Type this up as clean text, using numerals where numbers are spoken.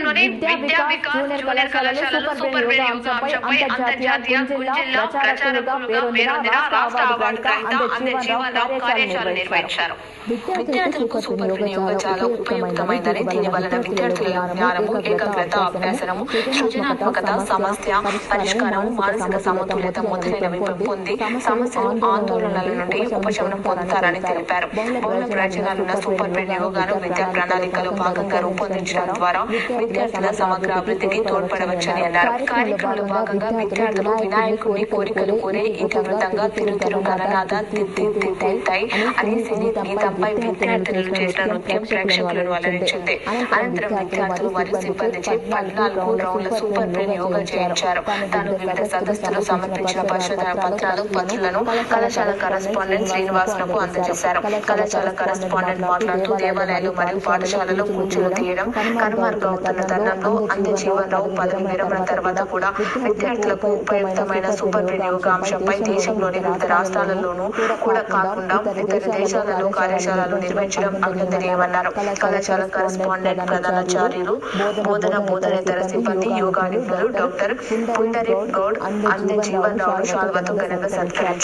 రాష్ట్రంలోని విద్యా వికాస్ జూనియర్ కళాశాలలో సూపర్ బ్రెయిన్ యోగా అంశంపై అంతర్జాతీయ గుంజిల్లా ప్రచారకులుగా పేరొందిన రాష్ట్ర అవార్డు గ్రహీత అందే జీవన్ రావు కార్యశాల నిర్వహించారు. విద్యార్థులకు సూపర్ బ్రెయిన్ యోగా చాలా ఉపయుక్తమైందని, దీని వలన విద్యార్థుల జ్ఞానము, ఏకాగ్రత, అభ్యాసనము, సృజనాత్మకత, సమస్య పరిష్కారము, మానసిక సమతుల్యత మొదలైనవి పొంది సమస్యలు, ఆందోళనల నుండి ఉపశమనం పొందుతారని తెలిపారు. బహుళ ప్రయోజనాలున్న సూపర్ బ్రెయిన్ యోగాను విద్యా ప్రణాళికలో భాగంగా రూపొందించడం ద్వారా విద్యార్థుల సమగ్ర అభివృద్ధికి తోడ్పడవచ్చని అన్నారు. కార్యక్రమంలో భాగంగా విద్యార్థులు వినాయకుని కోరికలు కోరే ఇంటి వృత్తంగా తిరు గణనాథ తిత్తిత్తిత్తై అనే సినీ గీతంపై విద్యార్థులు చేసిన నృత్యం ప్రేక్షకులను అలరించింది. అనంతరం విద్యార్థులు మరియు సిబ్బందిచే 14 రౌండ్ల సూపర్ బ్రెయిన్ యోగా చేయించారు. తాను వివిధ సదస్సులు సమర్పించిన పరిశోధన పత్రాలను కళాశాల కరెస్పాండెంట్ శ్రీనివాసులకు అందజేశారు. కళాశాల కరెస్పాండెంట్ మాట్లాడుతూ దేవాలయాలు మరియు పాఠశాలలో పూజలు తీయడం కనుమరుగవుతున్న తరుణంలో అందే జీవన్ రావు పదవి విరమణ తర్వాత కూడా విద్యార్థులకు ఉపయుక్తమైన సూపర్ బ్రెయిన్ యోగా అంశంపై దేశంలోని వివిధ రాష్ట్రాలలోనూ కూడా కాకుండా ఇతర దేశాలలో కార్యశాలలు నిర్వహించడం అభినందనీయమన్నారు. కళాశాల కరెస్పాండెంట్ ప్రధానాచార్యులు, బోధనేతర సిబ్బంది, యోగా నిపుణులు డాక్టర్ పుండరీక్ గౌడ్ అందే జీవన్ రావును శాల్వాతో ఘనంగా సత్కరించారు.